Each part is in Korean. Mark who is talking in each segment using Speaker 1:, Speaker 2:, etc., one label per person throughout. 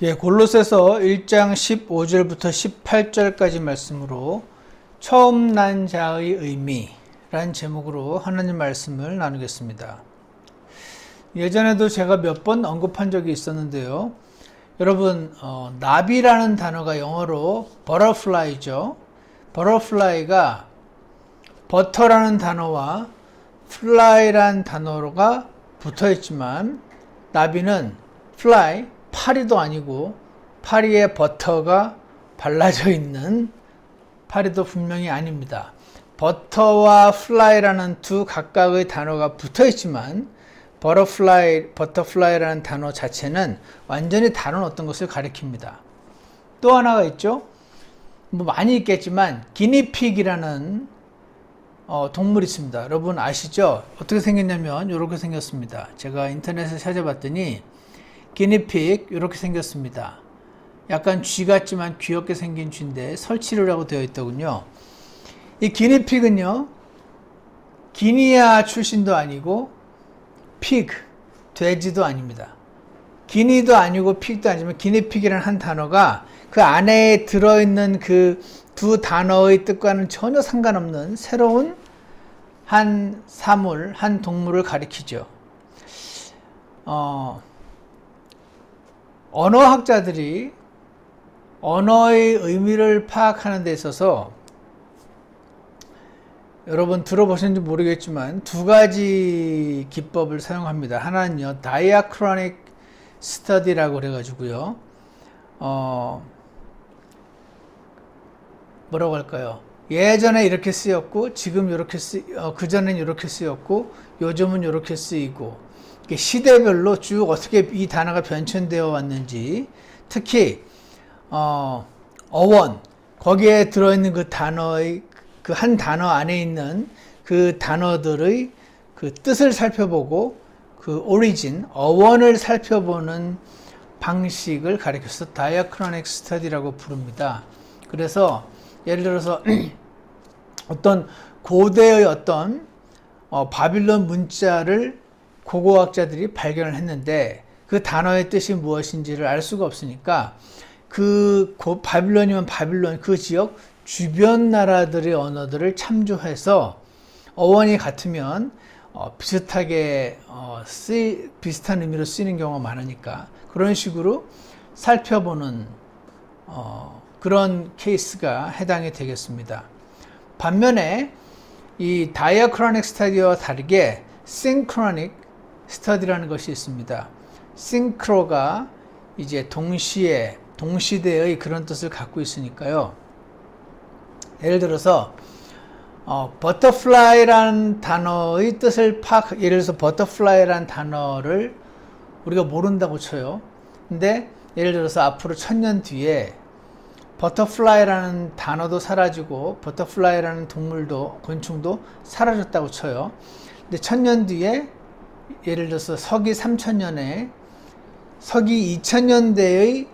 Speaker 1: 예, 골로새서 1장 15절부터 18절까지 말씀으로 처음 난 자의 의미라는 제목으로 하나님 말씀을 나누겠습니다. 예전에도 제가 몇 번 언급한 적이 있었는데요. 여러분, 나비라는 단어가 영어로 butterfly죠. butterfly가 버터라는 단어와 fly라는 단어가 붙어 있지만 나비는 fly, 파리도 아니고 파리에 버터가 발라져 있는 파리도 분명히 아닙니다. 버터와 플라이라는 두 각각의 단어가 붙어 있지만 버터플라이라는 단어 자체는 완전히 다른 어떤 것을 가리킵니다. 또 하나가 있죠. 뭐 많이 있겠지만 기니픽이라는 동물이 있습니다. 여러분 아시죠? 어떻게 생겼냐면 이렇게 생겼습니다. 제가 인터넷에 찾아봤더니 기니픽 이렇게 생겼습니다. 약간 쥐 같지만 귀엽게 생긴 쥐인데 설치를 하고 되어 있더군요. 이 기니픽은요, 기니아 출신도 아니고 피그, 돼지도 아닙니다. 기니도 아니고 픽도 아니지만 기니픽이라는 한 단어가 그 안에 들어있는 그 두 단어의 뜻과는 전혀 상관없는 새로운 한 사물, 한 동물을 가리키죠. 언어학자들이 언어의 의미를 파악하는 데 있어서 여러분 들어보셨는지 모르겠지만 두 가지 기법을 사용합니다. 하나는요, diachronic study라고 그래가지고요, 뭐라고 할까요? 예전에 이렇게 쓰였고, 지금 이렇게 그전엔 이렇게 쓰였고, 요즘은 이렇게 쓰이고, 시대별로 쭉 어떻게 이 단어가 변천되어 왔는지, 특히 어원, 거기에 들어있는 그 단어의 그 한 단어 안에 있는 그 단어들의 그 뜻을 살펴보고 그 오리진, 어원을 살펴보는 방식을 가리켜서 다이아크로닉 스터디라고 부릅니다. 그래서 예를 들어서 어떤 고대의 어떤 바빌론 문자를 고고학자들이 발견을 했는데 그 단어의 뜻이 무엇인지를 알 수가 없으니까 그 바빌론이면 바빌론 그 지역 주변 나라들의 언어들을 참조해서 어원이 같으면 비슷하게 비슷한 의미로 쓰이는 경우가 많으니까 그런 식으로 살펴보는 그런 케이스가 해당이 되겠습니다. 반면에 이 다이아크로닉 스터디와 다르게 싱크로닉 스터디라는 것이 있습니다. 싱크로가 이제 동시대의 그런 뜻을 갖고 있으니까요. 예를 들어서 버터플라이라는 단어의 뜻을 예를 들어서 버터플라이라는 단어를 우리가 모른다고 쳐요. 근데 예를 들어서 앞으로 1000년 뒤에 버터플라이라는 단어도 사라지고 버터플라이라는 동물도 곤충도 사라졌다고 쳐요. 근데 1000년 뒤에 예를 들어서 서기 3000년에 서기 2000년대의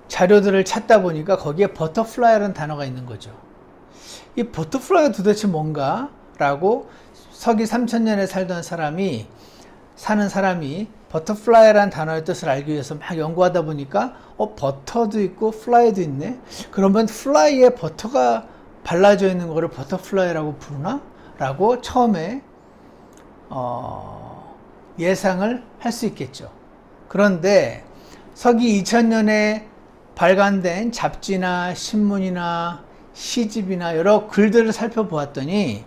Speaker 1: 자료들을 찾다 보니까 거기에 버터플라이라는 단어가 있는 거죠. 이 버터플라이가 도대체 뭔가? 라고 서기 3000년에 사는 사람이 버터플라이라는 단어의 뜻을 알기 위해서 막 연구하다 보니까 버터도 있고 플라이도 있네? 그러면 플라이에 버터가 발라져 있는 거를 버터플라이라고 부르나? 라고 처음에 예상을 할 수 있겠죠. 그런데 서기 2000년에 발간된 잡지나 신문이나 시집이나 여러 글들을 살펴보았더니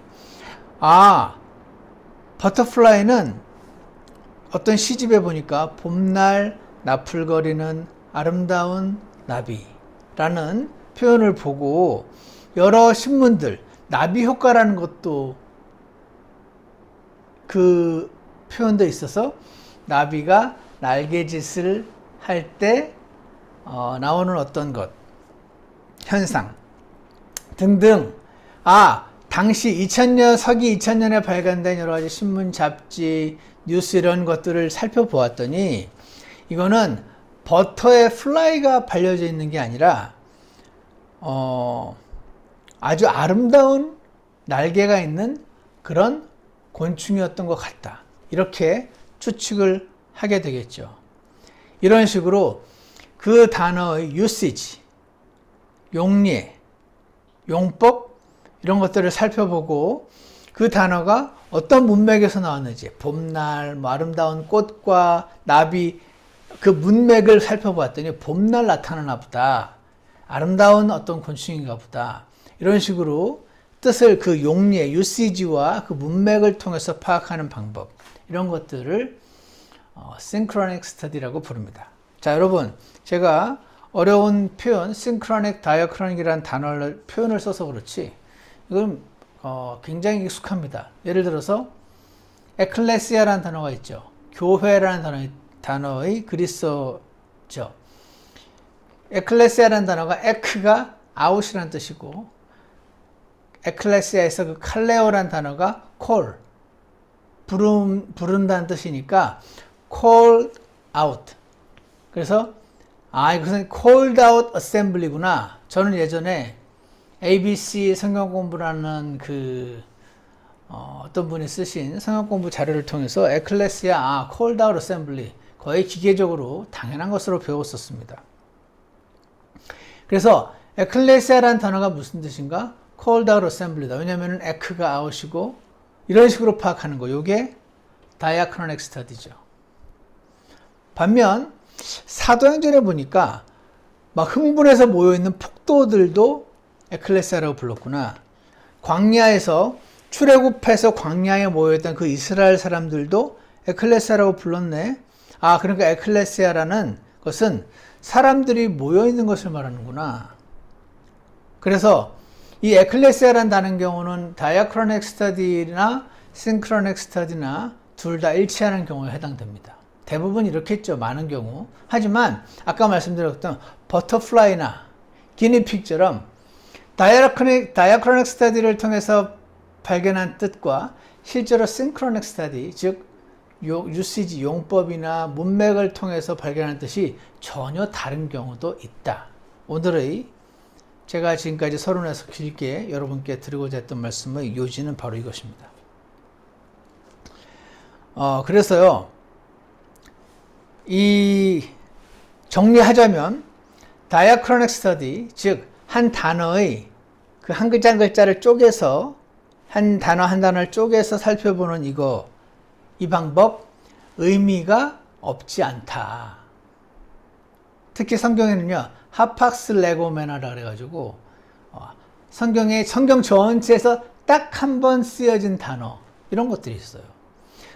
Speaker 1: 버터플라이는 어떤 시집에 보니까 봄날 나풀거리는 아름다운 나비라는 표현을 보고 여러 신문들, 나비 효과라는 것도 그 표현도 있어서 나비가 날개짓을 할 때 나오는 어떤 것, 현상 등등. 당시 서기 2000년에 발간된 여러 가지 신문, 잡지, 뉴스 이런 것들을 살펴보았더니 이거는 버터에 플라이가 발려져 있는 게 아니라 아주 아름다운 날개가 있는 그런 곤충이었던 것 같다. 이렇게 추측을 하게 되겠죠. 이런 식으로 그 단어의 usage, 용례, 용법 이런 것들을 살펴보고 그 단어가 어떤 문맥에서 나왔는지, 봄날, 뭐 아름다운 꽃과 나비, 그 문맥을 살펴봤더니 봄날 나타나나 보다, 아름다운 어떤 곤충인가 보다, 이런 식으로 뜻을 그 용례, usage와 그 문맥을 통해서 파악하는 방법, 이런 것들을 synchronic study라고 부릅니다. 자, 여러분, 제가 어려운 표현, synchronic, diachronic이라는 단어를 표현을 써서 그렇지 이건 굉장히 익숙합니다. 예를 들어서 에클레시아라는 단어가 있죠. 교회라는 단어의 그리스어죠. 에클레시아라는 단어가 에크가 아웃이라는 뜻이고, 에클레시아에서 그 칼레오라는 단어가 콜, 부른다는 뜻이니까 call out. 그래서 이것은 called out assembly구나. 저는 예전에 ABC 성경 공부라는 어떤 분이 쓰신 성경 공부 자료를 통해서 에클레시아, called out assembly, 거의 기계적으로 당연한 것으로 배웠었습니다. 그래서 에클레시아라는 단어가 무슨 뜻인가? called out assembly다. 왜냐하면 에크가 아웃이고 이런 식으로 파악하는 거. 이게 diachronic study죠. 반면 사도행전에 보니까 막 흥분해서 모여있는 폭도들도 에클레시아라고 불렀구나. 광야에서 출애굽해서 광야에 모여있던 그 이스라엘 사람들도 에클레시아라고 불렀네. 그러니까 에클레시아라는 것은 사람들이 모여있는 것을 말하는구나. 그래서 이 에클레시아라는 단어의 경우는 다이아크로닉 스터디나 싱크로닉 스터디나 둘 다 일치하는 경우에 해당됩니다. 대부분 이렇게 했죠. 많은 경우. 하지만 아까 말씀드렸던 버터플라이나 기니픽처럼 다이아크로닉 스터디를 통해서 발견한 뜻과 실제로 싱크로닉 스터디, 즉 유시지, 용법이나 문맥을 통해서 발견한 뜻이 전혀 다른 경우도 있다. 오늘의 제가 지금까지 서론에서 길게 여러분께 드리고자 했던 말씀의 요지는 바로 이것입니다. 그래서요, 이 정리하자면 다이아크로닉 스터디, 즉 한 단어의 그 한 글자 한 글자를 쪼개서 한 단어 한 단어를 쪼개서 살펴보는 이 방법, 의미가 없지 않다. 특히 성경에는요, 하팍스 레고메나라 그래가지고 성경 전체에서 딱 한 번 쓰여진 단어, 이런 것들이 있어요.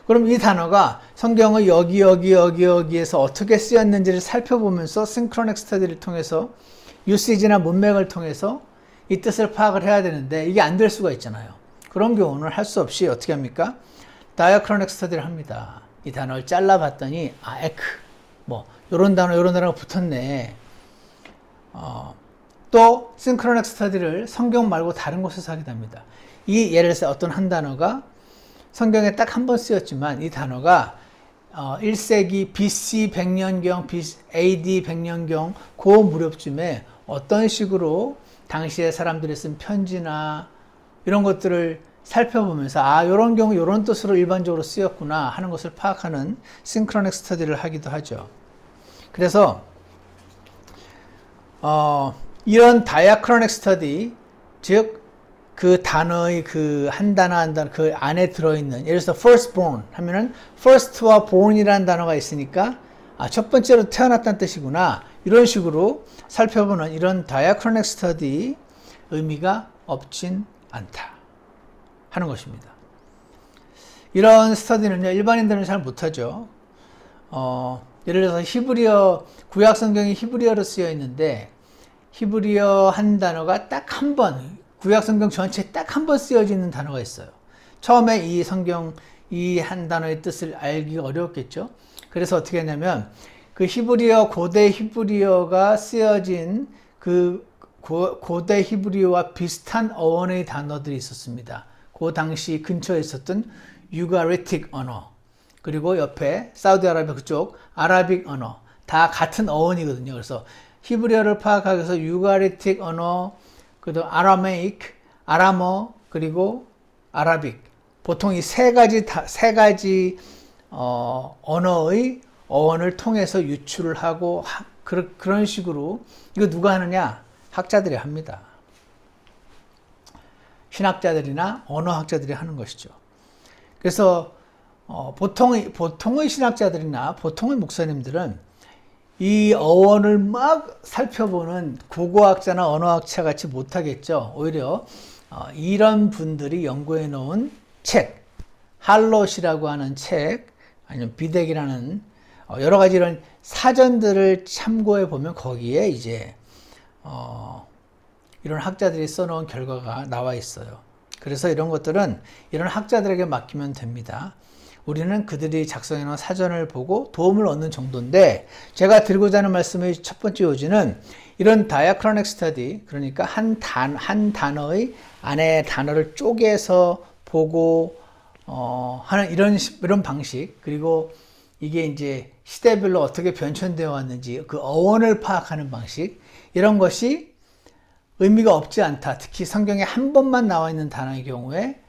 Speaker 1: 그럼 이 단어가 성경의 여기에서 어떻게 쓰였는지를 살펴보면서 싱크로닉 스터디를 통해서 유시지나 문맥을 통해서 이 뜻을 파악을 해야 되는데 이게 안 될 수가 있잖아요. 그런 경우는 할 수 없이 어떻게 합니까? 다이아크로닉 스터디를 합니다. 이 단어를 잘라봤더니 에크, 뭐 요런 단어가 붙었네. 또 싱크로닉 스터디를 성경 말고 다른 곳에서 하게 됩니다. 예를 들어서 어떤 한 단어가 성경에 딱 한 번 쓰였지만 이 단어가 1세기 BC 100년경, AD 100년경 그 무렵쯤에 어떤 식으로 당시에 사람들이 쓴 편지나 이런 것들을 살펴보면서 이런 경우 이런 뜻으로 일반적으로 쓰였구나 하는 것을 파악하는 싱크로닉 스터디를 하기도 하죠. 그래서 이런 다이아크로닉 스터디, 즉 그 단어의 그 한 단어 한 단어 그 안에 들어있는, 예를 들어서 firstborn 하면은 first와 born이라는 단어가 있으니까 첫 번째로 태어났다는 뜻이구나, 이런 식으로 살펴보는 이런 다이아크로닉 스터디 의미가 없진 않다 하는 것입니다. 이런 스터디는요, 일반인들은 잘 못하죠. 예를 들어서 히브리어, 구약 성경이 히브리어로 쓰여 있는데 히브리어 한 단어가 딱 한 번, 구약 성경 전체에 딱 한 번 쓰여지는 단어가 있어요. 처음에 이 성경 이 한 단어의 뜻을 알기가 어려웠겠죠. 그래서 어떻게 했냐면 그 히브리어, 고대 히브리어가 쓰여진 그 고대 히브리어와 비슷한 어원의 단어들이 있었습니다. 그 당시 근처에 있었던 유가리틱 언어, 그리고 옆에 사우디아라비아 그쪽 아라빅 언어, 다 같은 어원이거든요. 그래서 히브리어를 파악하기 위해서 유가리틱 언어, 그다음 아라메이크, 아람어, 그리고 아라빅, 보통 이 세 가지 언어의 어원을 통해서 유출을 하고 그런 식으로 이거 누가 하느냐? 학자들이 합니다. 신학자들이나 언어학자들이 하는 것이죠. 그래서 보통의 신학자들이나 보통의 목사님들은 이 어원을 막 살펴보는 고고학자나 언어학자 같이 못하겠죠. 오히려 이런 분들이 연구해 놓은 책, 할롯이라고 하는 책, 아니면 비덱이라는 여러 가지 이런 사전들을 참고해 보면 거기에 이제 이런 학자들이 써놓은 결과가 나와 있어요. 그래서 이런 것들은 이런 학자들에게 맡기면 됩니다. 우리는 그들이 작성해 놓은 사전을 보고 도움을 얻는 정도인데, 제가 드리고자 하는 말씀의 첫 번째 요지는 이런 다이아크로닉 스터디, 그러니까 한 단어의 안에 단어를 쪼개서 보고 하는 이런 방식, 그리고 이게 이제 시대별로 어떻게 변천되어 왔는지 그 어원을 파악하는 방식, 이런 것이 의미가 없지 않다. 특히 성경에 한 번만 나와 있는 단어의 경우에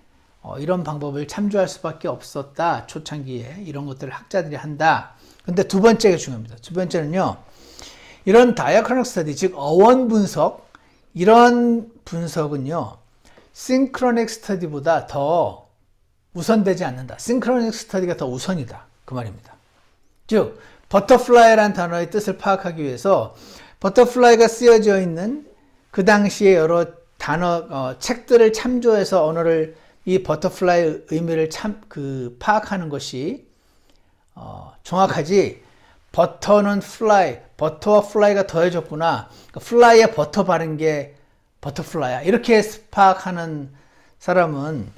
Speaker 1: 이런 방법을 참조할 수밖에 없었다. 초창기에 이런 것들을 학자들이 한다. 근데 두 번째가 중요합니다. 두 번째는요, 이런 다이아크로닉 스터디, 즉 어원 분석, 이런 분석은요 싱크로닉 스터디보다 더 우선되지 않는다. 싱크로닉 스터디가 더 우선이다, 그 말입니다. 즉 버터플라이라는 단어의 뜻을 파악하기 위해서 버터플라이가 쓰여져 있는 그 당시에 여러 단어, 책들을 참조해서 언어를, 이 버터플라이의 의미를 파악하는 것이 정확하지, 버터는 플라이, 버터와 플라이가 더해졌구나, 플라이에 버터 바른 게 버터플라이야, 이렇게 파악하는 사람은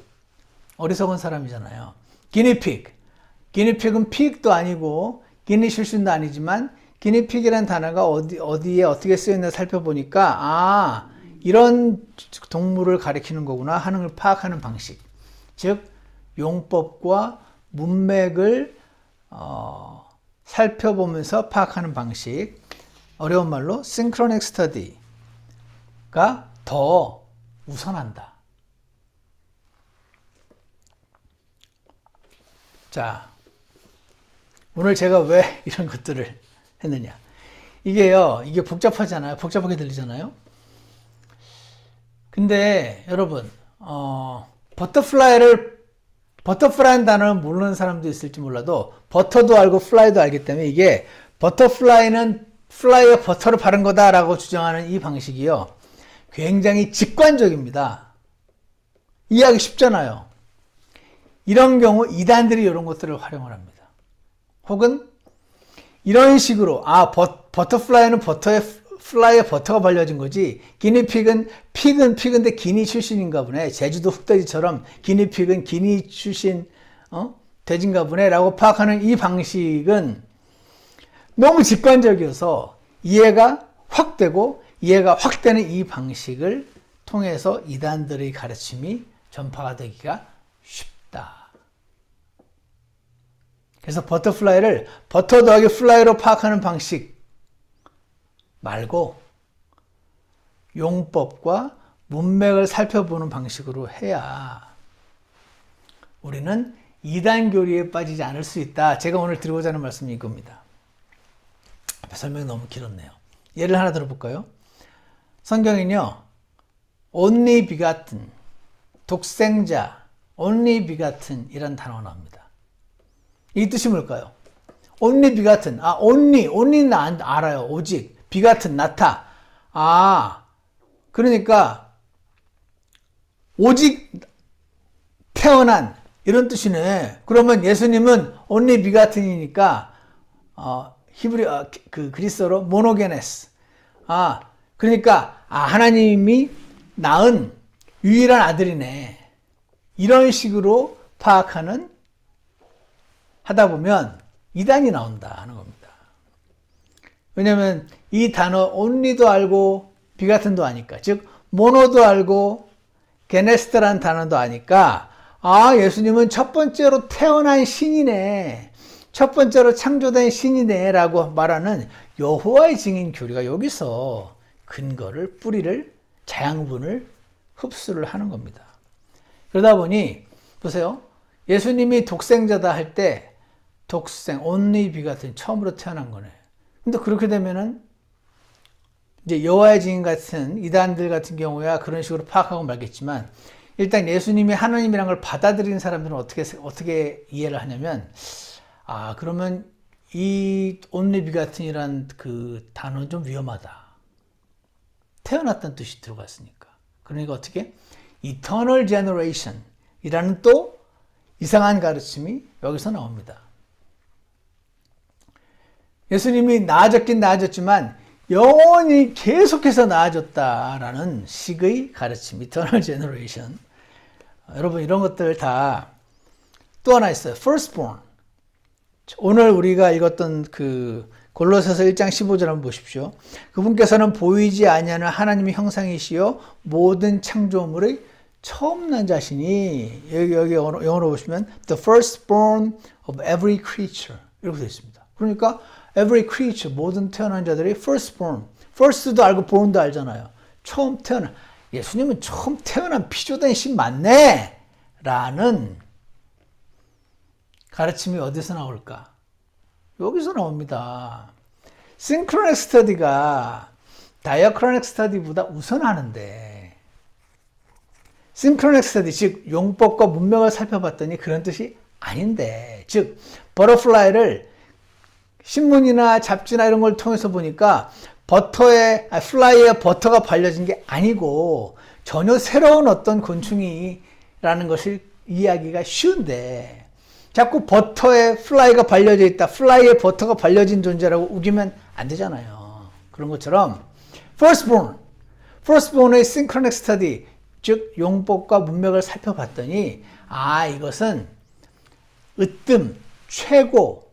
Speaker 1: 어리석은 사람이잖아요. 기니픽은 픽도 아니고 기니 출신도 아니지만 기니픽이라는 단어가 어디에 어떻게 쓰여있나 살펴보니까 이런 동물을 가리키는 거구나 하는 걸 파악하는 방식, 즉 용법과 문맥을 살펴보면서 파악하는 방식, 어려운 말로 싱크로닉 스터디가 더 우선한다. 자, 오늘 제가 왜 이런 것들을 했느냐, 이게 복잡하잖아요. 복잡하게 들리잖아요. 근데 여러분, 버터플라이라는 단어를 모르는 사람도 있을지 몰라도 버터도 알고 플라이도 알기 때문에, 이게 버터플라이는 플라이에 버터를 바른 거다라고 주장하는 이 방식이요 굉장히 직관적입니다. 이해하기 쉽잖아요. 이런 경우 이단들이 이런 것들을 활용을 합니다. 혹은 이런 식으로 버터플라이는 플라이에 버터가 발려진 거지, 기니픽은 픽인데 기니 출신인가 보네, 제주도 흑돼지처럼 기니픽은 기니 출신 돼지인가 보네 라고 파악하는 이 방식은 너무 직관적이어서 이해가 확 되고, 이해가 확 되는 이 방식을 통해서 이단들의 가르침이 전파가 되기가 쉽다. 그래서 버터플라이를 버터 더하기 플라이로 파악하는 방식 말고 용법과 문맥을 살펴보는 방식으로 해야 우리는 이단 교리에 빠지지 않을 수 있다. 제가 오늘 드리고자 하는 말씀이 이겁니다. 설명이 너무 길었네요. 예를 하나 들어볼까요? 성경은요, only begotten, 독생자, only begotten 이란 단어가 나옵니다. 이 뜻이 뭘까요? only begotten, only는 알아요. 오직, begotten, 낳다. 그러니까 오직 태어난, 이런 뜻이네. 그러면 예수님은 only begotten이니까 그리스어로 모노게네스. 그러니까 하나님이 낳은 유일한 아들이네. 이런 식으로 하다 보면 이단이 나온다 하는 겁니다. 왜냐하면 이 단어 only도 알고 비같은도 아니까, 즉 모노도 알고 게네스트라는 단어도 아니까 예수님은 첫 번째로 태어난 신이네, 첫 번째로 창조된 신이네 라고 말하는 여호와의 증인 교리가 여기서 뿌리를, 자양분을 흡수를 하는 겁니다. 그러다 보니 보세요, 예수님이 독생자다 할 때 only begotten, 처음으로 태어난 거네. 근데 그렇게 되면은 이제 여호와의 증인 같은 이단들 같은 경우야 그런 식으로 파악하고 말겠지만, 일단 예수님이 하나님이란 걸 받아들이는 사람들은 어떻게 이해를 하냐면, 그러면 이 only begatten이란 그 단어는 좀 위험하다. 태어났다는 뜻이 들어갔으니까. 그러니까 어떻게? eternal generation 이라는 또 이상한 가르침이 여기서 나옵니다. 예수님이 나아졌긴 나아졌지만 영원히 계속해서 나아졌다라는 식의 가르침, eternal generation. 여러분, 이런 것들 다 또 하나 있어요. firstborn. 오늘 우리가 읽었던 그 골로새서 1장 15절 한번 보십시오. 그분께서는 보이지 아니하는 하나님의 형상이시요 모든 창조물의 처음 난 자신이, 여기 영어로 보시면 the firstborn of every creature 이렇게 되어 있습니다. 그러니까 every creature, 모든 태어난 자들이 firstborn, first도 알고 born도 알잖아요. 처음 태어난, 예수님은 처음 태어난 피조된 신 맞네 라는 가르침이 어디서 나올까? 여기서 나옵니다. synchronous study가 diachronic study보다 우선하는데, synchronous study, 즉 용법과 문명을 살펴봤더니 그런 뜻이 아닌데, 즉 버터플라이를 신문이나 잡지나 이런 걸 통해서 보니까 플라이에 버터가 발려진 게 아니고 전혀 새로운 어떤 곤충이라는 것을 이해하기가 쉬운데, 자꾸 버터에 플라이가 발려져 있다, 플라이에 버터가 발려진 존재라고 우기면 안 되잖아요. 그런 것처럼 firstborn의 synchronic study, 즉 용법과 문맥을 살펴봤더니 이것은 으뜸, 최고,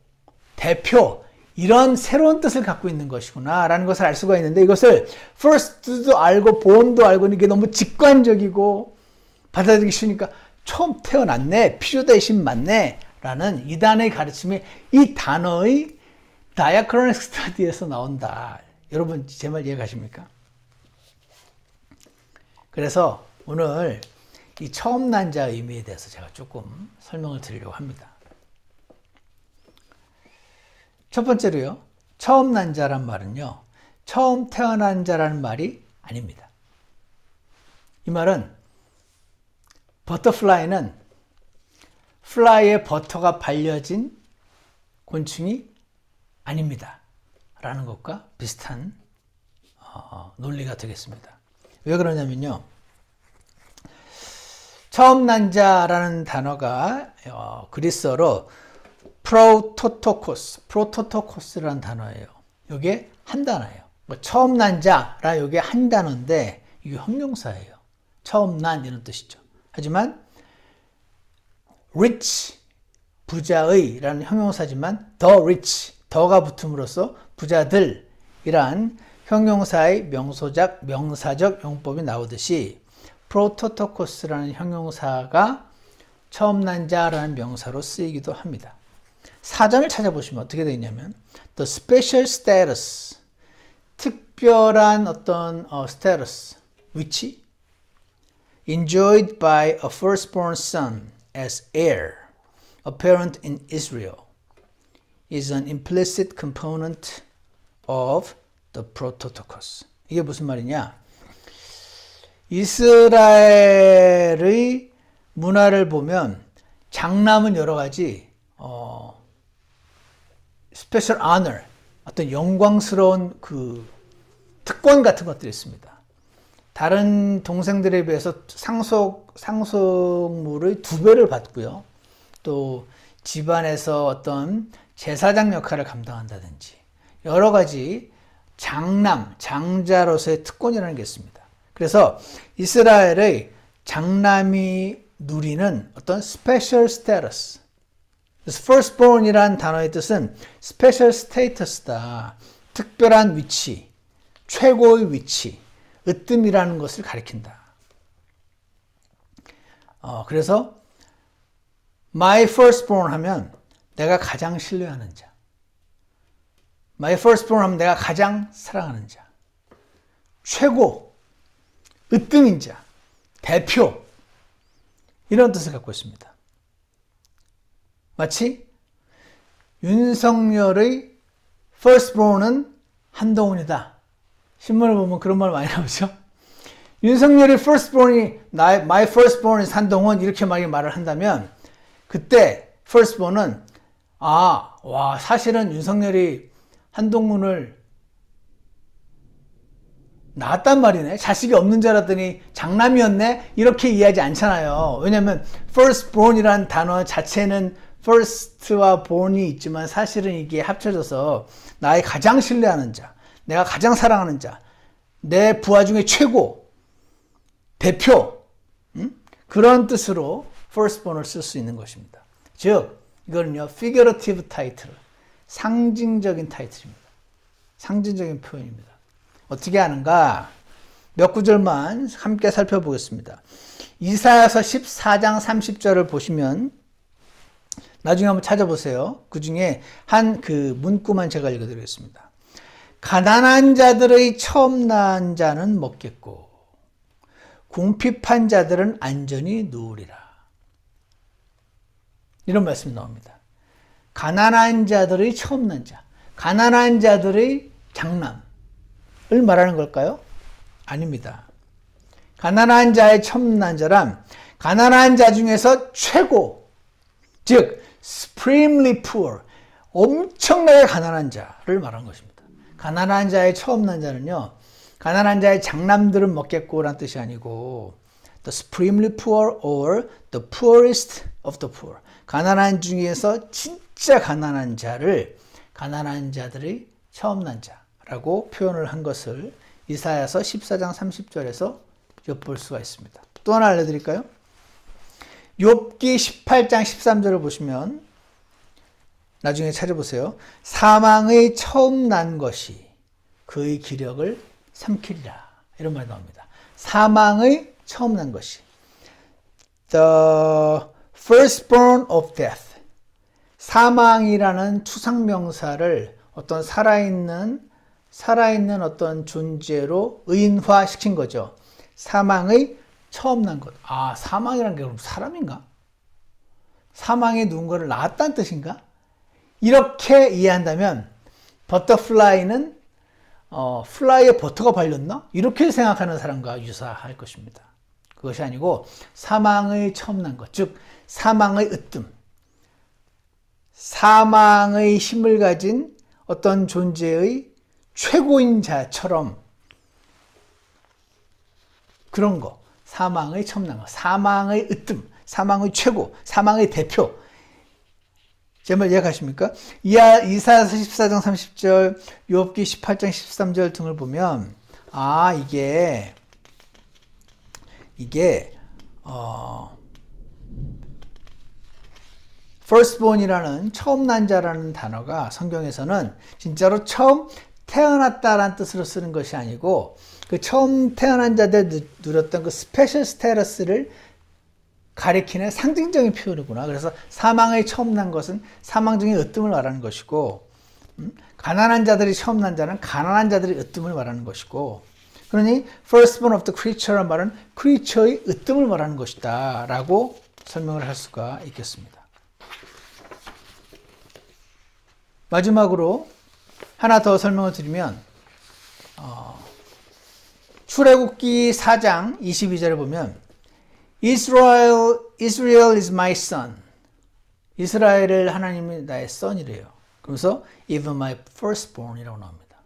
Speaker 1: 대표 이런 새로운 뜻을 갖고 있는 것이구나 라는 것을 알 수가 있는데, 이것을 first도 알고 born도 알고 이게 너무 직관적이고 받아들이기 쉬우니까 처음 태어났네, 피조된 신 맞네 라는 이단의 가르침이 이 단어의 diachronic study에서 나온다. 여러분 제 말 이해가십니까? 그래서 오늘 이 처음 난 자 의미에 대해서 제가 조금 설명을 드리려고 합니다. 첫 번째로요, 처음 난 자란 말은요, 처음 태어난 자라는 말이 아닙니다. 이 말은 버터플라이는 플라이에 버터가 발려진 곤충이 아닙니다 라는 것과 비슷한 논리가 되겠습니다. 왜 그러냐면요, 처음 난 자라는 단어가 그리스어로 프로토토코스라는 단어예요. 이게 한 단어예요. 처음 난 자라 이게 한 단어인데 이게 형용사예요. 처음 난 이런 뜻이죠. 하지만 rich, 부자의 라는 형용사지만 the rich, 더가 붙음으로써 부자들이란 형용사의 명사적 용법이 나오듯이 프로토토코스라는 형용사가 처음 난 자라는 명사로 쓰이기도 합니다. 사전을 찾아보시면 어떻게 되어 있냐면 the special status, 특별한 어떤 status, 위치, enjoyed by a firstborn son as heir, apparent in Israel, is an implicit component of the Prototokos. 이게 무슨 말이냐? 이스라엘의 문화를 보면 장남은 여러 가지 special honor, 어떤 영광스러운 그 특권 같은 것들이 있습니다. 다른 동생들에 비해서 상속물의 2배를 받고요. 또 집안에서 어떤 제사장 역할을 감당한다든지 여러 가지 장자로서의 특권이라는 게 있습니다. 그래서 이스라엘의 장남이 누리는 어떤 special status, firstborn이라는 단어의 뜻은 special status다. 특별한 위치, 최고의 위치, 으뜸이라는 것을 가리킨다. 그래서 my firstborn 하면 내가 가장 신뢰하는 자, my firstborn 하면 내가 가장 사랑하는 자, 최고, 으뜸인 자, 대표, 이런 뜻을 갖고 있습니다. 마치 윤석열의 firstborn은 한동훈이다, 신문을 보면 그런 말 많이 나오죠. 윤석열이 firstborn이 my firstborn is 한동훈 이렇게 말을 한다면 그때 firstborn은 와 사실은 윤석열이 한동훈을 낳았단 말이네. 자식이 없는 줄 알았더니 장남이었네. 이렇게 이해하지 않잖아요. 왜냐하면 firstborn이라는 단어 자체는 first와 born이 있지만 사실은 이게 합쳐져서 나의 가장 신뢰하는 자, 내가 가장 사랑하는 자, 내 부하 중에 최고, 대표 그런 뜻으로 firstborn을 쓸 수 있는 것입니다. 즉 이거는요 figurative title, 상징적인 타이틀입니다. 상징적인 표현입니다. 어떻게 하는가? 몇 구절만 함께 살펴보겠습니다. 이사야서 14장 30절을 보시면 나중에 한번 찾아보세요. 그 중에 한 그 문구만 제가 읽어드리겠습니다. 가난한 자들의 처음 난 자는 먹겠고 궁핍한 자들은 안전히 누우리라. 이런 말씀이 나옵니다. 가난한 자들의 처음 난 자, 가난한 자들의 장남을 말하는 걸까요? 아닙니다. 가난한 자의 처음 난 자란 가난한 자 중에서 최고, 즉 supremely poor, 엄청나게 가난한 자를 말하는 것입니다. 가난한 자의 처음 난 자는요, 가난한 자의 장남들은 먹겠고라는 뜻이 아니고 the supremely poor or the poorest of the poor, 가난한 중에서 진짜 가난한 자를 가난한 자들의 처음 난 자라고 표현을 한 것을 이사야서 14장 30절에서 엿볼 수가 있습니다. 또 하나 알려드릴까요? 욥기 18장 13절을 보시면 나중에 찾아보세요. 사망의 처음 난 것이 그의 기력을 삼키리라. 이런 말이 나옵니다. 사망의 처음 난 것이 The firstborn of death, 사망이라는 투상명사를 어떤 살아있는 어떤 존재로 의인화시킨 거죠. 사망의 처음 난 것. 사망이라는 게 그럼 사람인가? 사망에 누군가를 낳았다는 뜻인가? 이렇게 이해한다면 버터플라이는 플라이에 버터가 발렸나? 이렇게 생각하는 사람과 유사할 것입니다. 그것이 아니고 사망의 처음 난 것, 즉 사망의 으뜸, 사망의 힘을 가진 어떤 존재의 최고인 자처럼 그런 거, 사망의 처음 난 것, 사망의 으뜸, 사망의 최고, 사망의 대표. 제 말 이해가십니까? 이사야서 14장 30절, 욥기 18장 13절 등을 보면 이게 firstborn이라는 처음 난 자라는 단어가 성경에서는 진짜로 처음 태어났다라는 뜻으로 쓰는 것이 아니고 그 처음 태어난 자들 누렸던 그 스페셜 스테러스를 가리키는 상징적인 표현이구나. 그래서 사망의 처음 난 것은 사망적인 으뜸을 말하는 것이고 가난한 자들이 처음 난 자는 가난한 자들의 으뜸을 말하는 것이고, 그러니 firstborn of the creature란 말은 creature의 으뜸을 말하는 것이다 라고 설명을 할 수가 있겠습니다. 마지막으로 하나 더 설명을 드리면 출애굽기 4장 22절에 보면 Israel is my son. 이스라엘을 하나님이 나의 son이래요. 그러면서 even my firstborn이라고 나옵니다.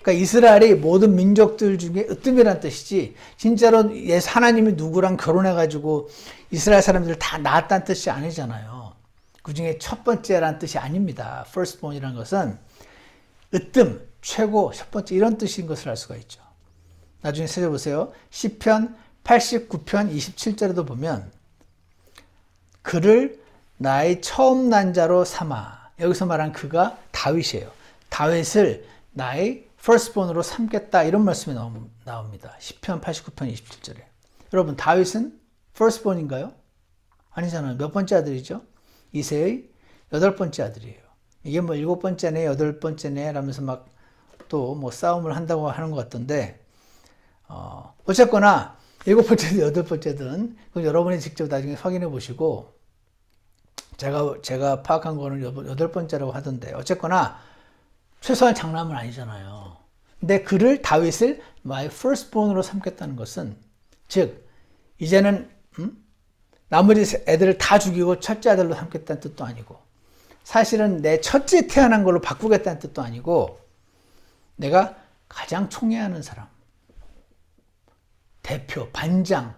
Speaker 1: 그러니까 이스라엘이 모든 민족들 중에 으뜸이라는 뜻이지 진짜로 하나님이 누구랑 결혼해가지고 이스라엘 사람들을 다 낳았다는 뜻이 아니잖아요. 그 중에 첫 번째라는 뜻이 아닙니다. firstborn이라는 것은 으뜸, 최고, 첫 번째 이런 뜻인 것을 알 수가 있죠. 나중에 찾아보세요. 시편 89편 27절에도 보면 그를 나의 처음 난 자로 삼아. 여기서 말한 그가 다윗이에요. 다윗을 나의 firstborn으로 삼겠다 이런 말씀이 나옵니다. 시편 89편 27절에. 여러분 다윗은 firstborn인가요? 아니잖아요. 몇 번째 아들이죠? 이새의 8번째 아들이에요. 이게 뭐 7번째네 8번째네 라면서 막 또 뭐 싸움을 한다고 하는 것 같던데 어쨌거나 7번째든 8번째든 그건 여러분이 직접 나중에 확인해 보시고 제가 파악한 거는 8번째라고 하던데 어쨌거나 최소한 장남은 아니잖아요. 근데 그를 다윗을 my firstborn으로 삼겠다는 것은 즉 이제는 나머지 애들을 다 죽이고 첫째 아들로 삼겠다는 뜻도 아니고 사실은 내 첫째 태어난 걸로 바꾸겠다는 뜻도 아니고 내가 가장 총애하는 사람, 대표, 반장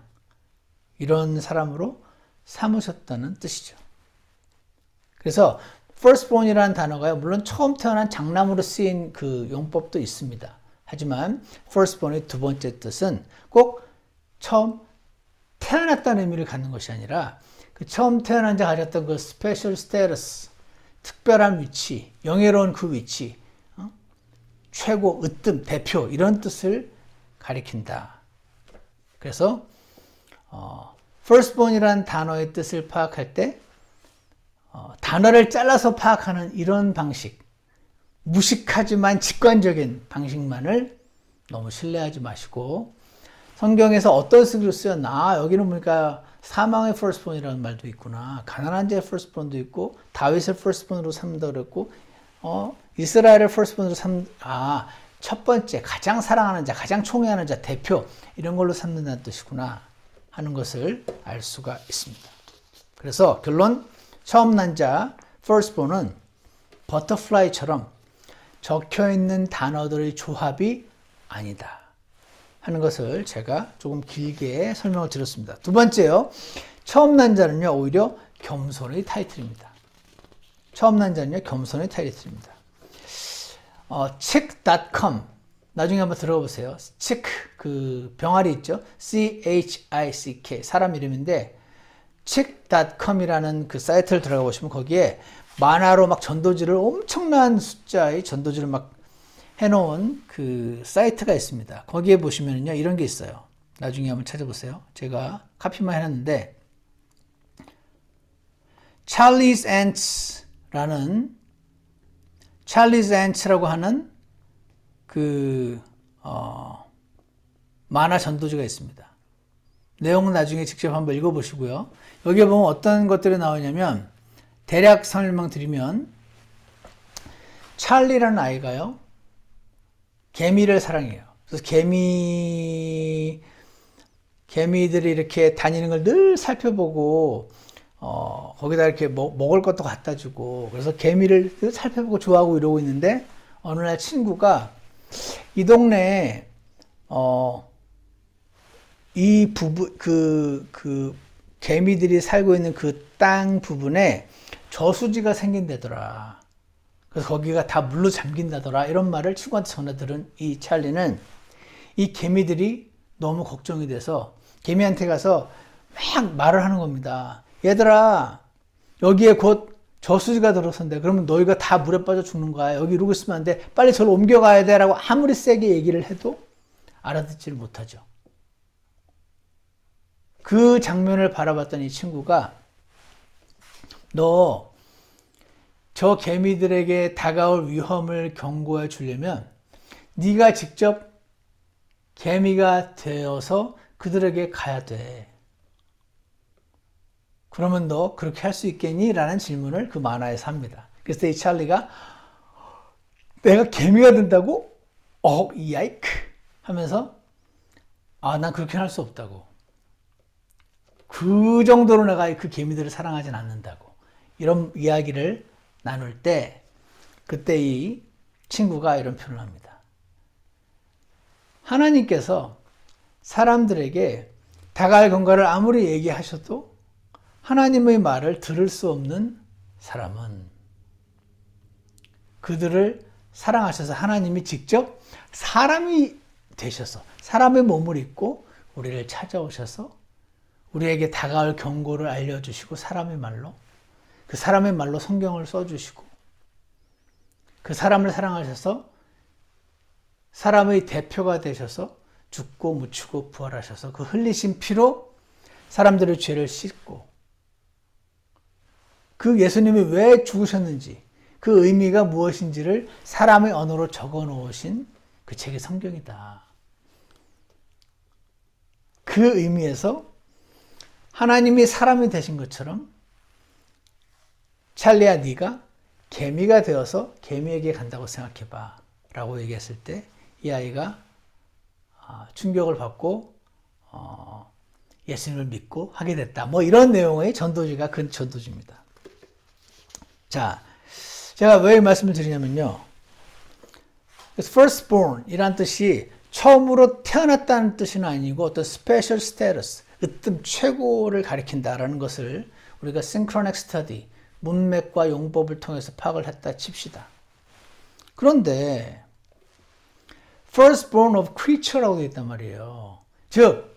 Speaker 1: 이런 사람으로 삼으셨다는 뜻이죠. 그래서 firstborn이라는 단어가요, 물론 처음 태어난 장남으로 쓰인 그 용법도 있습니다. 하지만 firstborn의 두 번째 뜻은 꼭 처음 태어났다는 의미를 갖는 것이 아니라 그 처음 태어난 자 가졌던 그 special status, 특별한 위치, 영예로운 그 위치, 최고, 으뜸, 대표 이런 뜻을 가리킨다. 그래서 firstborn이라는 단어의 뜻을 파악할 때 단어를 잘라서 파악하는 이런 방식, 무식하지만 직관적인 방식만을 너무 신뢰하지 마시고 성경에서 어떤 식으로 쓰였나 여기는 보니까 사망의 firstborn이라는 말도 있구나, 가난한 자의 firstborn도 있고 다윗을 firstborn으로 삼는다 그랬고 이스라엘을 firstborn으로 첫 번째 가장 사랑하는 자, 가장 총애하는 자, 대표 이런 걸로 삼는다는 뜻이구나 하는 것을 알 수가 있습니다. 그래서 결론, 처음 난 자 firstborn은 버터플라이처럼 적혀있는 단어들의 조합이 아니다 하는 것을 제가 조금 길게 설명을 드렸습니다. 두 번째요, 처음 난 자는요 오히려 겸손의 타이틀입니다. 처음 난 자는요 겸손의 타이틀입니다. chick.com 나중에 한번 들어보세요. chick 그 병아리 있죠, chick 사람 이름인데 chick.com이라는 그 사이트를 들어가 보시면 거기에 만화로 막 전도지를 엄청난 숫자의 전도지를 막 해놓은 그 사이트가 있습니다. 거기에 보시면요 이런 게 있어요. 나중에 한번 찾아보세요. 제가 카피만 해놨는데 Charlie's Ants라고 하는 그 만화 전도지가 있습니다. 내용은 나중에 직접 한번 읽어보시고요. 여기에 보면 어떤 것들이 나오냐면 대략 설명드리면 찰리라는 아이가요 개미를 사랑해요. 그래서 개미들이 이렇게 다니는 걸 늘 살펴보고 거기다 이렇게 먹을 것도 갖다 주고 그래서 개미를 늘 살펴보고 좋아하고 이러고 있는데 어느 날 친구가 이 동네에 이 개미들이 살고 있는 그 땅 부분에 저수지가 생긴다더라. 그래서 거기가 다 물로 잠긴다더라. 이런 말을 친구한테 전해 들은 이 찰리는 이 개미들이 너무 걱정이 돼서 개미한테 가서 막 말을 하는 겁니다. 얘들아, 여기에 곧 저수지가 들어선대. 그러면 너희가 다 물에 빠져 죽는 거야. 여기 이러고 있으면 안 돼. 빨리 저를 옮겨가야 돼. 라고 아무리 세게 얘기를 해도 알아듣지를 못하죠. 그 장면을 바라봤던 이 친구가 너 저 개미들에게 다가올 위험을 경고해 주려면 네가 직접 개미가 되어서 그들에게 가야 돼. 그러면 너 그렇게 할 수 있겠니? 라는 질문을 그 만화에서 합니다. 그래서 이 찰리가 내가 개미가 된다고? 야이크 하면서 난 그렇게는 할 수 없다고. 그 정도로 내가 그 개미들을 사랑하진 않는다고. 이런 이야기를 나눌 때 그때 이 친구가 이런 표현을 합니다. 하나님께서 사람들에게 다가갈 경과를 아무리 얘기하셔도 하나님의 말을 들을 수 없는 사람은 그들을 사랑하셔서 하나님이 직접 사람이 되셔서 사람의 몸을 입고 우리를 찾아오셔서 우리에게 다가올 경고를 알려주시고 사람의 말로 그 사람의 말로 성경을 써주시고 그 사람을 사랑하셔서 사람의 대표가 되셔서 죽고 묻히고 부활하셔서 그 흘리신 피로 사람들의 죄를 씻고 그 예수님이 왜 죽으셨는지 그 의미가 무엇인지를 사람의 언어로 적어 놓으신 그 책이 성경이다. 그 의미에서 하나님이 사람이 되신 것처럼 찰리야 네가 개미가 되어서 개미에게 간다고 생각해봐 라고 얘기했을 때 이 아이가 충격을 받고 예수님을 믿고 하게 됐다. 뭐 이런 내용의 전도지가 그 전도지입니다. 자, 제가 왜 이 말씀을 드리냐면요. firstborn 이란 뜻이 처음으로 태어났다는 뜻은 아니고 어떤 special status, 으뜸 최고를 가리킨다라는 것을 우리가 synchronic study, 문맥과 용법을 통해서 파악을 했다 칩시다. 그런데 firstborn of creature라고 되어 있단 말이에요. 즉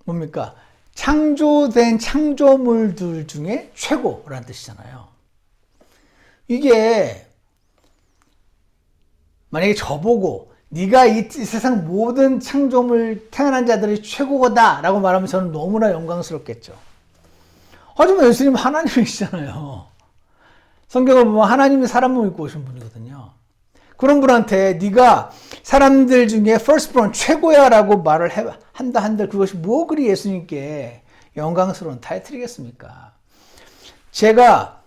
Speaker 1: 뭡니까? 창조된 창조물들 중에 최고라는 뜻이잖아요. 이게 만약에 저보고 네가 이 세상 모든 창조물 태어난 자들이 최고다 라고 말하면 저는 너무나 영광스럽겠죠. 하지만 예수님은 하나님이시잖아요. 성경을 보면 하나님이 사람을 입고 오신 분이거든요. 그런 분한테 네가 사람들 중에 firstborn 최고야 라고 말을 한다 한들 그것이 뭐 그리 예수님께 영광스러운 타이틀이겠습니까? 제가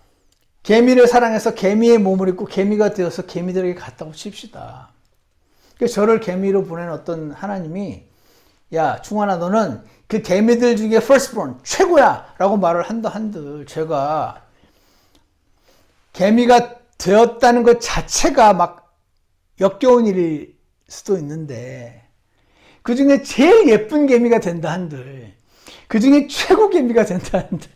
Speaker 1: 개미를 사랑해서 개미의 몸을 입고 개미가 되어서 개미들에게 갔다고 칩시다. 그래서 저를 개미로 보낸 어떤 하나님이 야 충환아 너는 그 개미들 중에 firstborn 최고야 라고 말을 한다 한들 제가 개미가 되었다는 것 자체가 막 역겨운 일일 수도 있는데 그 중에 제일 예쁜 개미가 된다 한들 그 중에 최고 개미가 된다 한들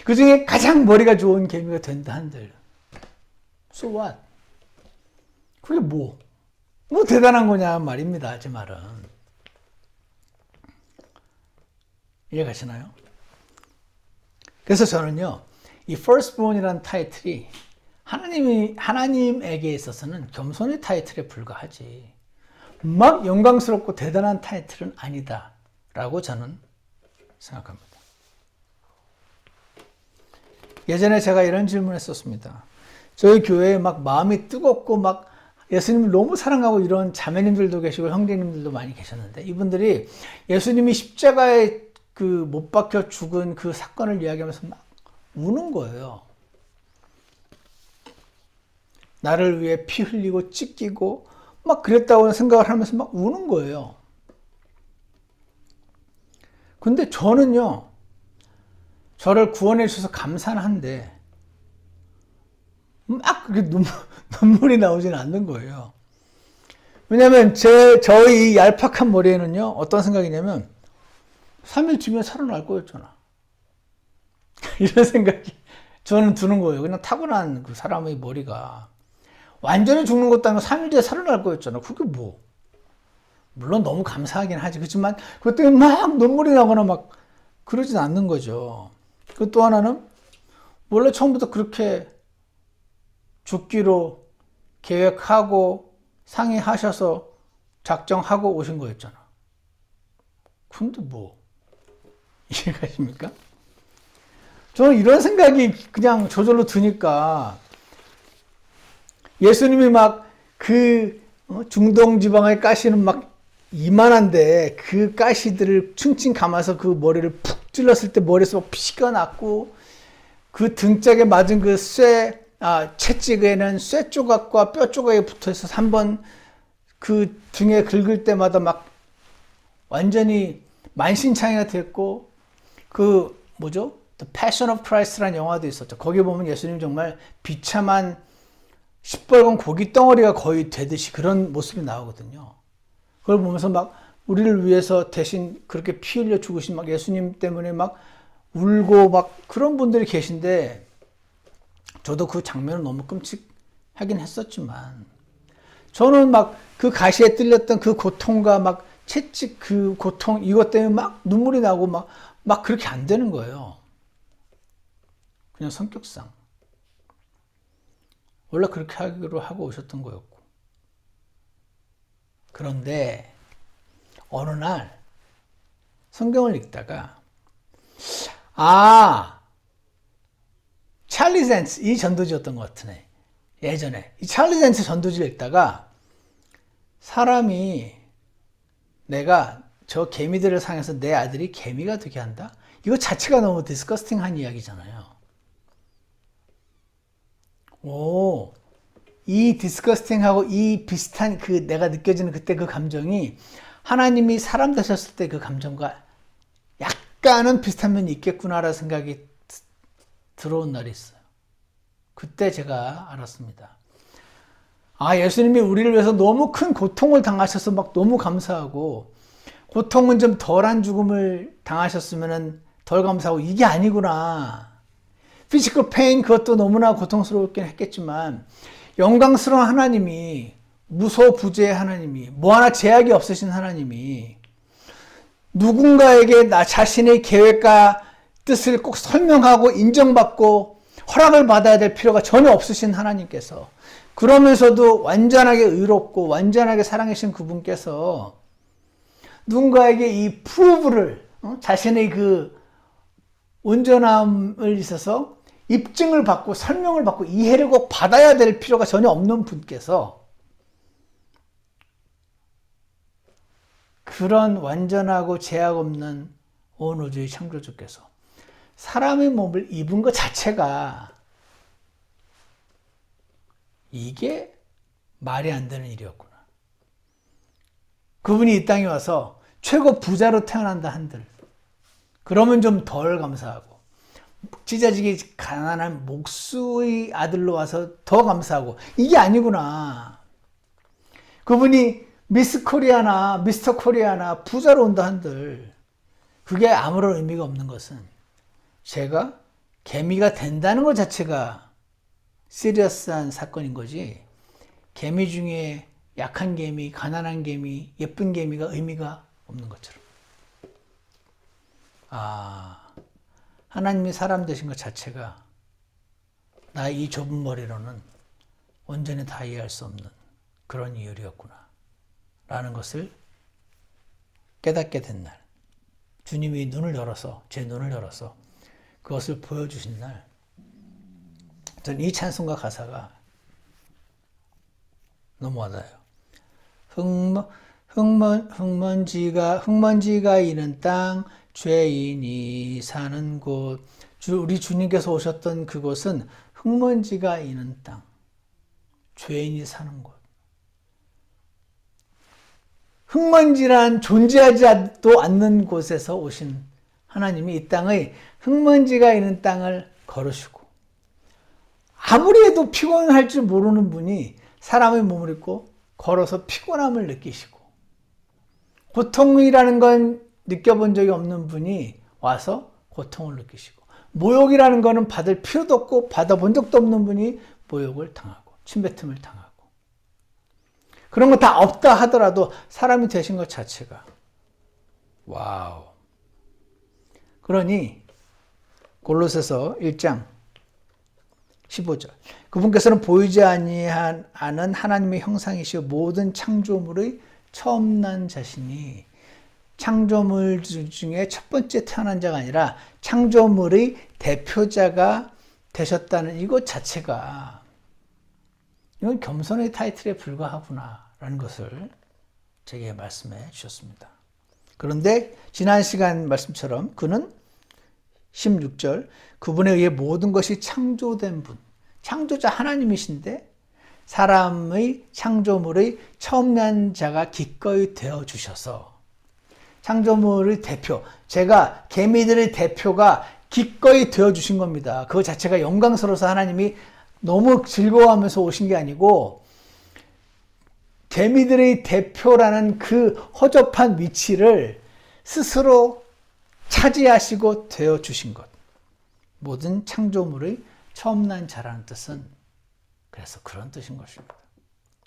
Speaker 1: 그 중에 가장 머리가 좋은 개미가 된다 한들 so what? 그게 뭐 대단한 거냐 말입니다. 제 말은 이해가시나요? 그래서 저는요 이 firstborn이라는 타이틀이 하나님에게 있어서는 겸손의 타이틀에 불과하지 막 영광스럽고 대단한 타이틀은 아니다 라고 저는 생각합니다. 예전에 제가 이런 질문을 했었습니다. 저희 교회에 막 마음이 뜨겁고 막 예수님을 너무 사랑하고 이런 자매님들도 계시고 형제님들도 많이 계셨는데 이분들이 예수님이 십자가에 그 못 박혀 죽은 그 사건을 이야기하면서 막 우는 거예요. 나를 위해 피 흘리고 찢기고 막 그랬다고 생각을 하면서 막 우는 거예요. 근데 저는요, 저를 구원해 주셔서 감사는 한데, 막 그렇게 눈물이 나오지는 않는 거예요. 왜냐면 저의 이 얄팍한 머리에는요, 어떤 생각이냐면, 3일 뒤면 살아날 거였잖아. 이런 생각이 저는 드는 거예요. 그냥 타고난 그 사람의 머리가. 완전히 죽는 것도 아니고 3일 뒤에 살아날 거였잖아. 그게 뭐. 물론 너무 감사하긴 하지. 그렇지만 그것 때문에 막 눈물이 나거나 막 그러진 않는 거죠. 그 또 하나는 원래 처음부터 그렇게 죽기로 계획하고 상의하셔서 작정하고 오신 거였잖아. 근데 뭐. 이해가십니까? 저는 이런 생각이 그냥 저절로 드니까 예수님이 막 그 중동 지방의 가시는 막 이만한데 그 가시들을 층층 감아서 그 머리를 푹 찔렀을 때 머리에서 막 피가 났고 그 등짝에 맞은 그 채찍에는 쇠 조각과 뼈 조각이 붙어 있어서 한번 그 등에 긁을 때마다 막 완전히 만신창이가 됐고 그 뭐죠? The Passion of Christ라는 영화도 있었죠. 거기 보면 예수님 정말 비참한 시뻘건 고기 덩어리가 거의 되듯이 그런 모습이 나오거든요. 그걸 보면서 막 우리를 위해서 대신 그렇게 피 흘려 죽으신 막 예수님 때문에 막 울고 막 그런 분들이 계신데 저도 그 장면을 너무 끔찍하긴 했었지만 저는 막 그 가시에 뚫렸던 그 고통과 막 채찍 그 고통 이것 때문에 막 눈물이 나고 막 그렇게 안 되는 거예요. 그냥 성격상. 원래 그렇게 하기로 하고 오셨던 거였고. 그런데 어느 날 성경을 읽다가 찰리 젠스 이 전도지였던 것 같으네. 예전에 이 찰리 젠스 전도지를 읽다가 사람이 내가 저 개미들을 상해서 내 아들이 개미가 되게 한다? 이거 자체가 너무 디스커스팅한 이야기잖아요. 이 디스커스팅하고 이 비슷한 그 내가 느껴지는 그때 그 감정이 하나님이 사람 되셨을 때 그 감정과 약간은 비슷한 면이 있겠구나라는 생각이 들어온 날이 있어요. 그때 제가 알았습니다. 아, 예수님이 우리를 위해서 너무 큰 고통을 당하셔서 막 너무 감사하고, 고통은 좀 덜한 죽음을 당하셨으면 덜 감사하고, 이게 아니구나. 피지컬 페인 그것도 너무나 고통스럽긴 했겠지만, 영광스러운 하나님이, 무소부재의 하나님이, 뭐 하나 제약이 없으신 하나님이 누군가에게 나 자신의 계획과 뜻을 꼭 설명하고 인정받고 허락을 받아야 될 필요가 전혀 없으신 하나님께서, 그러면서도 완전하게 의롭고 완전하게 사랑하신 그분께서 누군가에게 이 프루브를, 자신의 그 온전함을 있어서 입증을 받고 설명을 받고 이해를 꼭 받아야 될 필요가 전혀 없는 분께서, 그런 완전하고 제약 없는 온 우주의 창조주께서 사람의 몸을 입은 것 자체가 이게 말이 안 되는 일이었구나. 그분이 이 땅에 와서 최고 부자로 태어난다 한들, 그러면 좀 덜 감사하고, 찢어지게 가난한 목수의 아들로 와서 더 감사하고, 이게 아니구나. 그분이 미스 코리아나 미스터 코리아나 부자로 온다 한들 그게 아무런 의미가 없는 것은, 제가 개미가 된다는 것 자체가 시리어스한 사건인 거지, 개미 중에 약한 개미, 가난한 개미, 예쁜 개미가 의미가 없는 것처럼. 아, 하나님이 사람 되신 것 자체가 나의 이 좁은 머리로는 온전히 다 이해할 수 없는 그런 이유였구나 라는 것을 깨닫게 된 날, 주님이 눈을 열어서, 제 눈을 열어서 그것을 보여주신 날, 전 이 찬송가 가사가 너무 와닿아요. 흙먼지가 있는 땅, 죄인이 사는 곳. 우리 주님께서 오셨던 그곳은 흙먼지가 있는 땅, 죄인이 사는 곳. 흙먼지란 존재하지도 않는 곳에서 오신 하나님이 이 땅의 흙먼지가 있는 땅을 걸으시고, 아무리 해도 피곤할 줄 모르는 분이 사람의 몸을 입고 걸어서 피곤함을 느끼시고, 고통이라는 건 느껴본 적이 없는 분이 와서 고통을 느끼시고, 모욕이라는 거는 받을 필요도 없고 받아본 적도 없는 분이 모욕을 당하고 침뱉음을 당하고, 그런 거 다 없다 하더라도 사람이 되신 것 자체가 와우. 그러니 골로새서 1장 15절, 그분께서는 보이지 아니하는 하나님의 형상이시오 모든 창조물의 처음 난 자신이, 창조물 중에 첫 번째 태어난 자가 아니라 창조물의 대표자가 되셨다는 이것 자체가, 이건 겸손의 타이틀에 불과하구나 라는 것을 제게 말씀해 주셨습니다. 그런데 지난 시간 말씀처럼 그는 16절, 그분에 의해 모든 것이 창조된 분, 창조자 하나님이신데 사람의 창조물의 처음 난 자가 기꺼이 되어주셔서, 창조물의 대표, 제가 개미들의 대표가 기꺼이 되어주신 겁니다. 그거 자체가 영광스러워서 하나님이 너무 즐거워하면서 오신 게 아니고, 개미들의 대표라는 그 허접한 위치를 스스로 차지하시고 되어주신 것. 모든 창조물의 처음 난 자라는 뜻은 그래서 그런 뜻인 것입니다.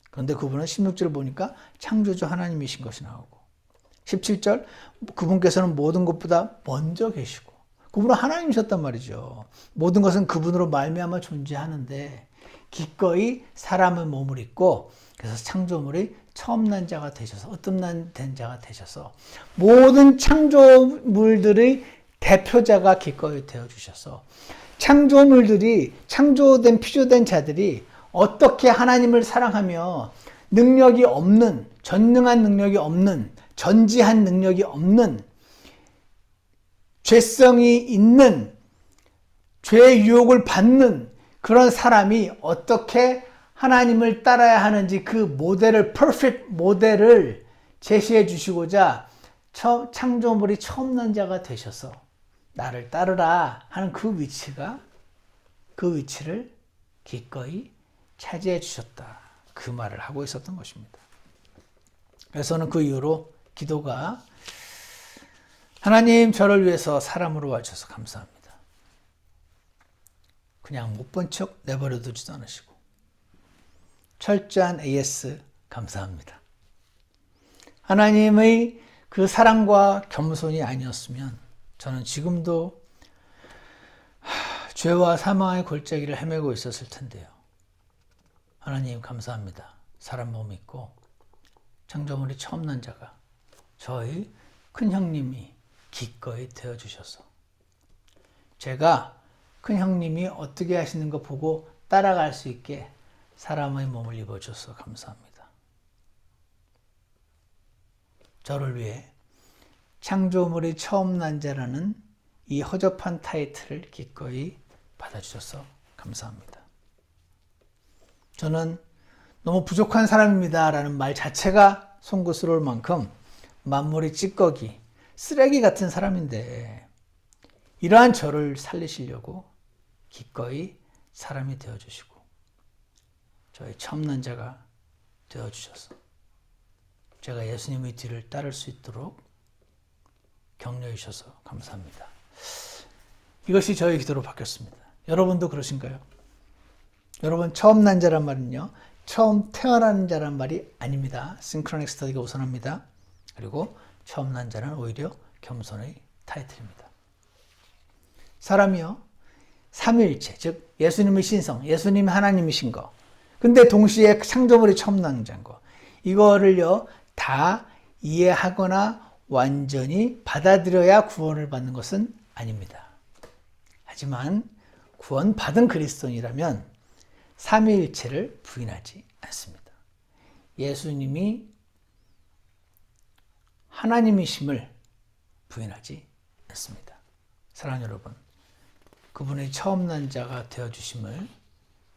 Speaker 1: 그런데 그분은 16절을 보니까 창조주 하나님이신 것이 나오고, 17절, 그분께서는 모든 것보다 먼저 계시고, 그분은 하나님이셨단 말이죠. 모든 것은 그분으로 말미암아 존재하는데 기꺼이 사람의 몸을 입고, 그래서 창조물의 처음 난 자가 되셔서, 어떤 자가 되셔서 모든 창조물들의 대표자가 기꺼이 되어주셔서, 창조물들이, 창조된 피조된 자들이 어떻게 하나님을 사랑하며 능력이 없는, 전능한 능력이 없는, 전지한 능력이 없는, 죄성이 있는, 죄의 유혹을 받는 그런 사람이 어떻게 하나님을 따라야 하는지 그 모델을, 퍼펙트 모델을 제시해 주시고자 창조물이 처음 난 자가 되셔서 나를 따르라 하는 그 위치를 기꺼이 차지해 주셨다. 그 말을 하고 있었던 것입니다. 그래서 저는 그 이후로 기도가 하나님 저를 위해서 사람으로 와주셔서 감사합니다. 그냥 못 본 척 내버려 두지도 않으시고 철저한 AS 감사합니다. 하나님의 그 사랑과 겸손이 아니었으면 저는 지금도 죄와 사망의 골짜기를 헤매고 있었을 텐데요. 하나님 감사합니다. 사람 몸 있고 창조물이 처음 난 자가 저희 큰 형님이 기꺼이 되어주셔서 제가 큰 형님이 어떻게 하시는 거 보고 따라갈 수 있게 사람의 몸을 입어줘서 감사합니다. 저를 위해 창조물이 처음 난 자라는 이 허접한 타이틀을 기꺼이 받아주셔서 감사합니다. 저는 너무 부족한 사람입니다 라는 말 자체가 송구스러울 만큼 만물이 찌꺼기, 쓰레기 같은 사람인데 이러한 저를 살리시려고 기꺼이 사람이 되어주시고 저의 처음 난 자가 되어주셔서 제가 예수님의 뒤를 따를 수 있도록 격려해 주셔서 감사합니다. 이것이 저의 기도로 바뀌었습니다. 여러분도 그러신가요? 여러분 처음 난 자란 말은요. 처음 태어난 자란 말이 아닙니다. 싱크로닉 스터디가 우선합니다. 그리고 처음 난 자는 오히려 겸손의 타이틀입니다. 사람이요. 삼위일체, 즉 예수님의 신성, 예수님이 하나님이신 거. 근데 동시에 창조물이 처음 난 자인 거. 이거를요. 다 이해하거나 완전히 받아들여야 구원을 받는 것은 아닙니다. 하지만 구원받은 그리스도인이라면 삼위일체를 부인하지 않습니다. 예수님이 하나님이심을 부인하지 않습니다. 사랑하는 여러분, 그분의 처음 난 자가 되어주심을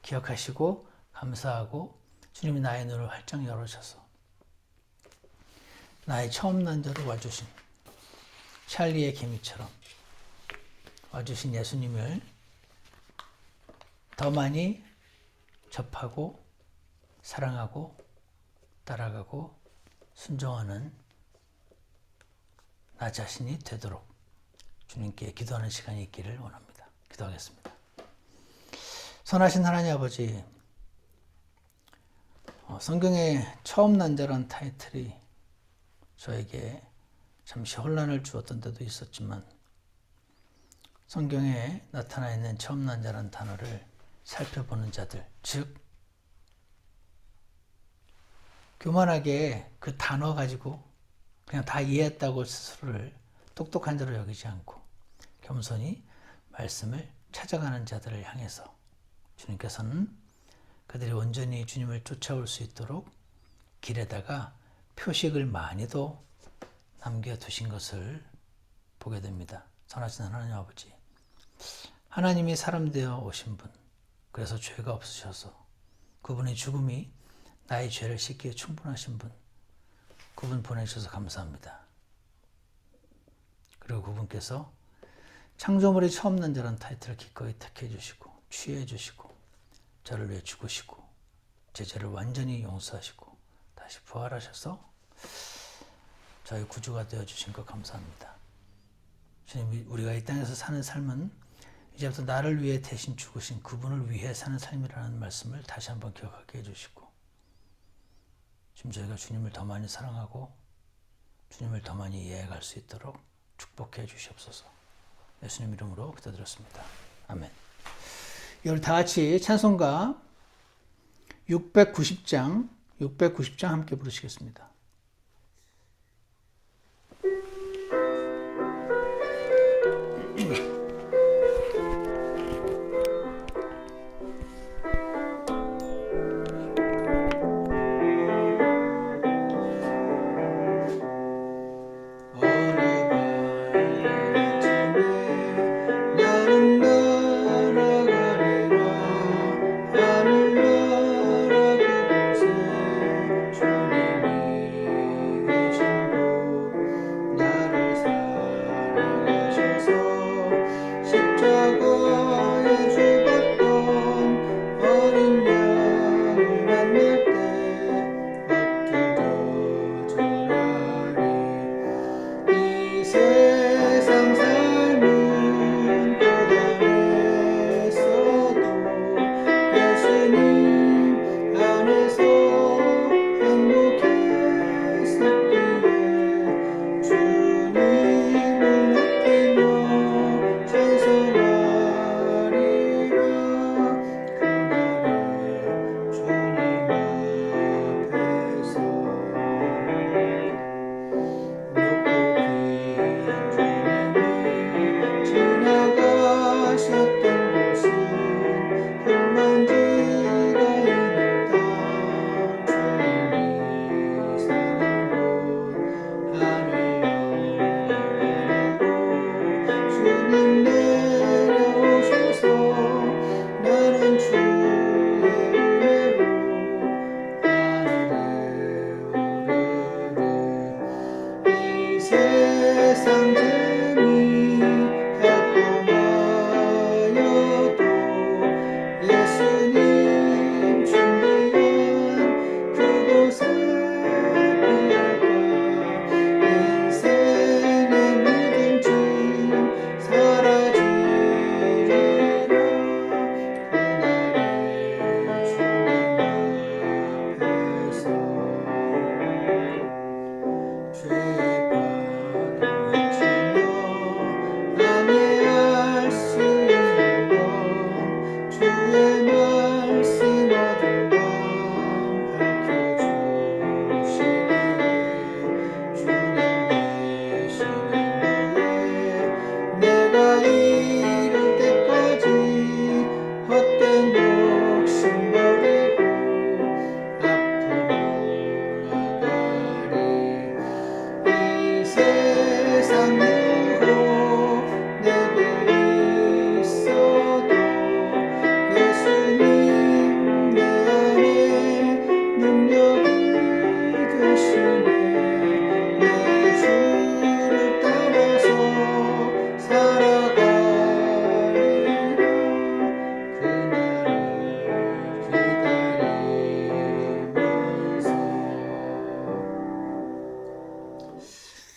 Speaker 1: 기억하시고 감사하고 주님이 나의 눈을 활짝 열어주셔서 나의 처음 난 자로 와주신 찰리의 개미처럼 와주신 예수님을 더 많이 접하고 사랑하고 따라가고 순종하는 나 자신이 되도록 주님께 기도하는 시간이 있기를 원합니다. 기도하겠습니다. 선하신 하나님 아버지, 성경에 처음 난 자라는 타이틀이 저에게 잠시 혼란을 주었던 때도 있었지만 성경에 나타나 있는 처음 난 자라는 단어를 살펴보는 자들, 즉 교만하게 그 단어 가지고 그냥 다 이해했다고 스스로를 똑똑한 자로 여기지 않고 겸손히 말씀을 찾아가는 자들을 향해서 주님께서는 그들이 온전히 주님을 쫓아올 수 있도록 길에다가 표식을 많이도 남겨두신 것을 보게 됩니다. 선하신 하나님 아버지, 하나님이 사람 되어 오신 분, 그래서 죄가 없으셔서 그분의 죽음이 나의 죄를 씻기에 충분하신 분, 그분 보내주셔서 감사합니다. 그리고 그분께서 창조물이 처음 난 자라는 타이틀을 기꺼이 택해 주시고 취해 주시고 저를 위해 죽으시고 제 죄를 완전히 용서하시고 다시 부활하셔서 저희 구주가 되어주신 것 감사합니다. 주님, 우리가 이 땅에서 사는 삶은 이제부터 나를 위해 대신 죽으신 그분을 위해 사는 삶이라는 말씀을 다시 한번 기억하게 해주시고 지금 저희가 주님을 더 많이 사랑하고 주님을 더 많이 이해해갈 수 있도록 축복해 주시옵소서. 예수님 이름으로 기도드렸습니다. 아멘. 우리 다 같이 찬송가 690장 함께 부르시겠습니다.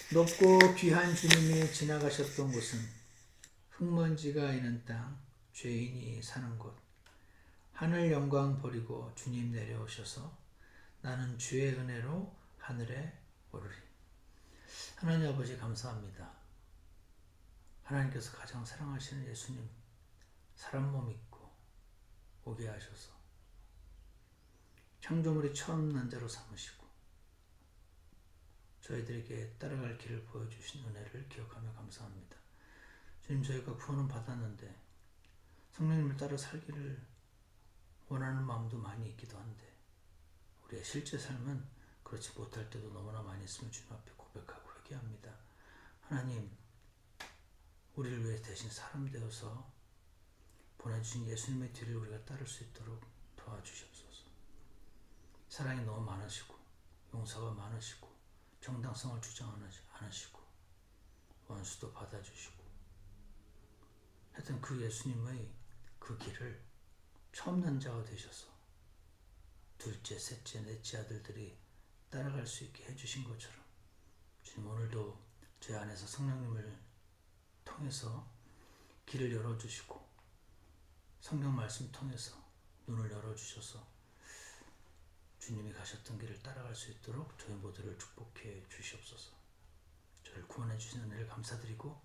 Speaker 1: 높고 귀한 주님이 지나가셨던 곳은 흙먼지가 있는 땅, 죄인이 사는 곳. 하늘 영광 버리고 주님 내려오셔서 나는 주의 은혜로 하늘에 오르리. 하나님 아버지 감사합니다. 하나님께서 가장 사랑하시는 예수님 사람 몸 입고 오게 하셔서 창조물이 처음 난 자로 삼으시고 저희들에게 따라갈 길을 보여주신 은혜를 기억하며 감사합니다. 주님, 저희가 구원은 받았는데 성령님을 따라 살기를 원하는 마음도 많이 있기도 한데 우리의 실제 삶은 그렇지 못할 때도 너무나 많이 있음을 주님 앞에 고백하고 회개합니다. 하나님, 우리를 위해 대신 사람 되어서 보내주신 예수님의 뒤를 우리가 따를 수 있도록 도와주시옵소서. 사랑이 너무 많으시고 용서가 많으시고 정당성을 주장 않으시고 원수도 받아주시고 하여튼 그 예수님의 그 길을 처음 난 자가 되셔서 둘째, 셋째, 넷째 아들들이 따라갈 수 있게 해주신 것처럼 주님, 오늘도 제 안에서 성령님을 통해서 길을 열어주시고 성경 말씀 통해서 눈을 열어주셔서 주님이 가셨던 길을 따라갈 수 있도록 저희 모두를 축복해 주시옵소서. 저를 구원해 주신 은혜를 감사드리고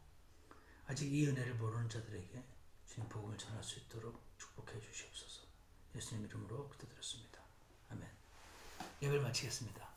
Speaker 1: 아직 이 은혜를 모르는 자들에게 주님 복음을 전할 수 있도록 축복해 주시옵소서. 예수님 이름으로 기도드렸습니다. 아멘. 예배를 마치겠습니다.